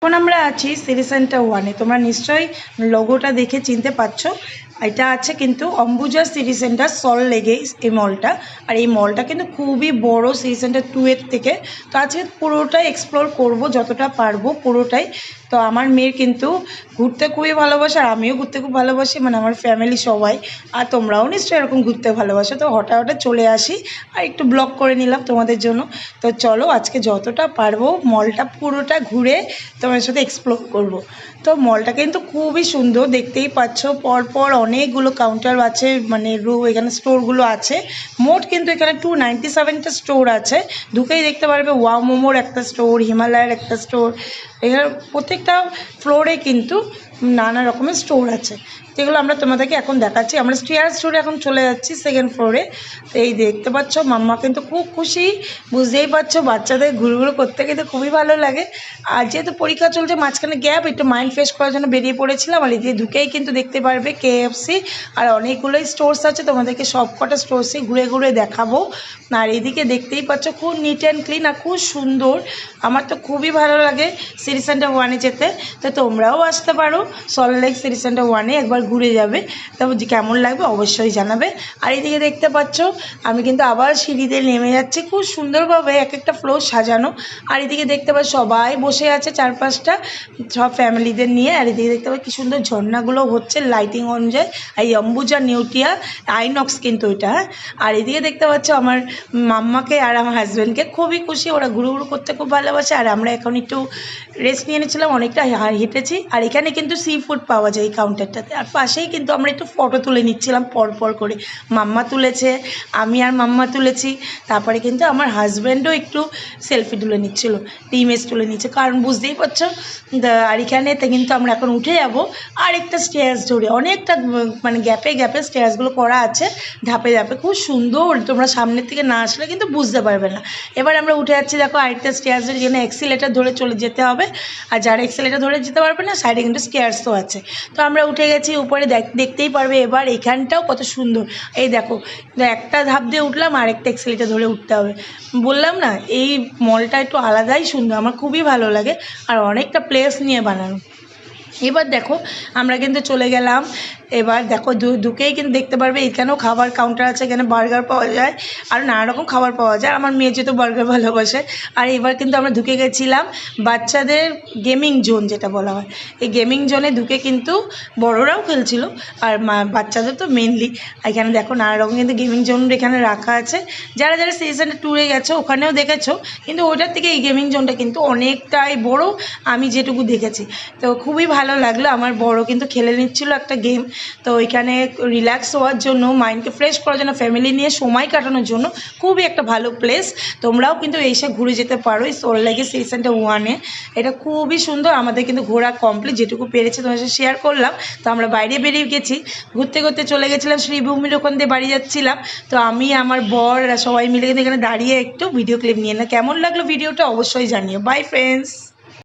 এখন আমরা আছি সিটি সেন্টার ওয়ানে। তোমরা নিশ্চয়ই লোগোটা দেখে চিনতে পারছো। এটা আছে কিন্তু অম্বুজা সিটি সেন্টার সল্ট লেগে এই মলটা। আর এই মলটা কিন্তু খুবই বড় সিটি সেন্টার 2 এর থেকে। তো আজকে পুরোটাই এক্সপ্লোর করব যতটা পারবো পুরোটাই। তো আমার মেয়ের কিন্তু ঘুরতে খুবই ভালোবাসে আর আমিও ঘুরতে খুব ভালোবাসি, মানে আমার ফ্যামিলি সবাই। আর তোমরাও নিশ্চয়ই এরকম ঘুরতে ভালোবাসো। তো হঠাৎ হঠাৎ চলে আসি আর একটু ব্লগ করে নিলাম তোমাদের জন্য। তো চলো আজকে যতটা পারবো মলটা পুরোটা ঘুরে তোমার সাথে এক্সপ্লোর করব। তো মলটা কিন্তু খুবই সুন্দর, দেখতেই পাচ্ছ পরপর অনেকগুলো কাউন্টার আছে, মানে এখানে স্টোরগুলো আছে। মোট কিন্তু এখানে 297টা স্টোর আছে। ঢুকেই দেখতে পারবে ওয়াও মোমোর একটা স্টোর, হিমালয়ের একটা স্টোর। এখানে প্রত্যেকটা ফ্লোরে কিন্তু নানা রকমের স্টোর আছে, যেগুলো আমরা তোমাদেরকে এখন দেখাচ্ছি। আমরা স্টেয়ার স্টোরে এখন চলে যাচ্ছি সেকেন্ড ফ্লোরে। তো এই দেখতে পাচ্ছ মাম্মা কিন্তু খুব খুশি, বুঝতেই পারছো বাচ্চাদের ঘুরঘুরো করতে কিন্তু খুবই ভালো লাগে। আর যেহেতু পরীক্ষা চলছে মাঝখানে গ্যাপ, একটু মাইন্ড ফ্রেশ করার জন্য বেরিয়ে পড়েছিলাম। আর এদিকে ঢুকেই কিন্তু দেখতে পারবে কেএফসি আর অনেকগুলোই স্টোর্স আছে, তোমাদেরকে সব কটা স্টোর্সই ঘুরে ঘুরে দেখাবো। আর এদিকে দেখতেই পাচ্ছ খুব নিট অ্যান্ড ক্লিন আর খুব সুন্দর। আমার তো খুবই ভালো লাগে সিটি সেন্টার ওয়ানে যেতে। তো তোমরাও আসতে পারো সল্ট লেক সিটি সেন্টার ওয়ানে, একবার ঘুরে যাবে। তবে কেমন লাগবে অবশ্যই জানাবে। আর এইদিকে দেখতে পাচ্ছ আমি কিন্তু আবার সিঁড়িতে নেমে যাচ্ছি, খুব সুন্দরভাবে এক একটা ফ্লোর সাজানো। আর এদিকে দেখতে পাচ্ছ সবাই বসে আছে চারপাশটা, সব ফ্যামিলিদের নিয়ে। আর এদিকে দেখতে পাচ্ছ কি সুন্দর ঝর্ণাগুলো হচ্ছে লাইটিং অনুযায়ী। এই অম্বুজা নিউটিয়া আইনক্স কিন্তু এটা। আর এদিকে দেখতে পাচ্ছ আমার মাম্মাকে আর আমার হাজব্যান্ডকে খুবই খুশি, ওরা ঘুরু ঘুরু করতে খুব ভালোবাসে। আর আমরা এখন একটু রেস্ট নিয়ে নিচ্ছিলাম, অনেকটা হেঁটেছি। আর এখানে কিন্তু সি ফুড পাওয়া যায় এই কাউন্টারটাতে। আর পাশেই কিন্তু আমরা একটু ফটো তুলে নিচ্ছিলাম পরপর করে। মাম্মা তুলেছে, আমি আর মাম্মা তুলেছি। তারপরে কিন্তু আমার হাজব্যান্ডও একটু সেলফি তুলে নিচ্ছিল, ইমেজ তুলে নিচ্ছে, কারণ বুঝতেই পারছো। আর এখানেতে কিন্তু আমরা এখন উঠে যাবো আরেকটা স্টেয়ার্স ধরে, অনেকটা মানে গ্যাপে গ্যাপে স্টেয়ার্সগুলো করা আছে ধাপে ধাপে, খুব সুন্দর। তোমরা সামনের থেকে না আসলে কিন্তু বুঝতে পারবে না। এবার আমরা উঠে যাচ্ছি, দেখো আরেকটা স্টেয়ার্স ধরে, যেখানে এক্সিলেটার ধরে চলে যেতে হবে। আর যারা এক্সিলেটার ধরে যেতে পারবে না সাইডে কিন্তু স্টেয়ার্সও আছে। তো আমরা উঠে গেছি উপরে, দেখতেই পারবে এবার এখানটাও কত সুন্দর। এই দেখো একটা ধাপ দিয়ে উঠলাম আর একটা এক্সিলেটার ধরে উঠতে হবে। বললাম না এই মলটা একটু আলাদাই সুন্দর, আমার খুবই ভালো লাগে। আর অনেকটা প্লেস নিয়ে বানানো। এবার দেখো আমরা কিন্তু চলে গেলাম। এবার দেখো ঢুকেই কিন্তু দেখতে পারবে এখানেও খাবার কাউন্টার আছে, এখানে বার্গার পাওয়া যায় আর নানা রকম খাবার পাওয়া যায়। আমার মেয়ে যেহেতু বার্গার ভালোবাসে। আর এবার কিন্তু আমরা ঢুকে গেছিলাম বাচ্চাদের গেমিং জোন যেটা বলা হয়। এই গেমিং জোনে ঢুকে কিন্তু বড়রাও খেলছিল আর বাচ্চাদের তো মেনলি। এখানে দেখো নানা রকম কিন্তু গেমিং জোন এখানে রাখা আছে। যারা যারা সিজনে ট্যুরে গেছো ওখানেও দেখেছো, কিন্তু ওটার থেকে এই গেমিং জোনটা কিন্তু অনেকটাই বড় আমি যেটুকু দেখেছি। তো খুবই ভালো লাগলো, আমার বড় কিন্তু খেলে নিচ্ছিল একটা গেম। তো এখানে রিল্যাক্স হওয়ার জন্য, মাইন্ডকে ফ্রেশ করার জন্য, ফ্যামিলি নিয়ে সময় কাটানোর জন্য খুবই একটা ভালো প্লেস। তোমরাও কিন্তু এসে ঘুরে যেতে পারো এই সল্ট লেক সিটি সেন্টার ওয়ানে। এটা খুবই সুন্দর। আমাদের কিন্তু ঘোরা কমপ্লিট, যেটুকু পেরেছি তোমার সাথে শেয়ার করলাম। তো আমরা বাইরে বেরিয়ে গেছি, ঘুরতে ঘুরতে চলে গেছিলাম শ্রীভূমির ওখান দিয়ে বাড়ি যাচ্ছিলাম। তো আমি আমার বর সবাই মিলে কিন্তু এখানে দাঁড়িয়ে একটু ভিডিও ক্লিপ নিয়ে না, কেমন লাগলো ভিডিওটা অবশ্যই জানিও। By friends.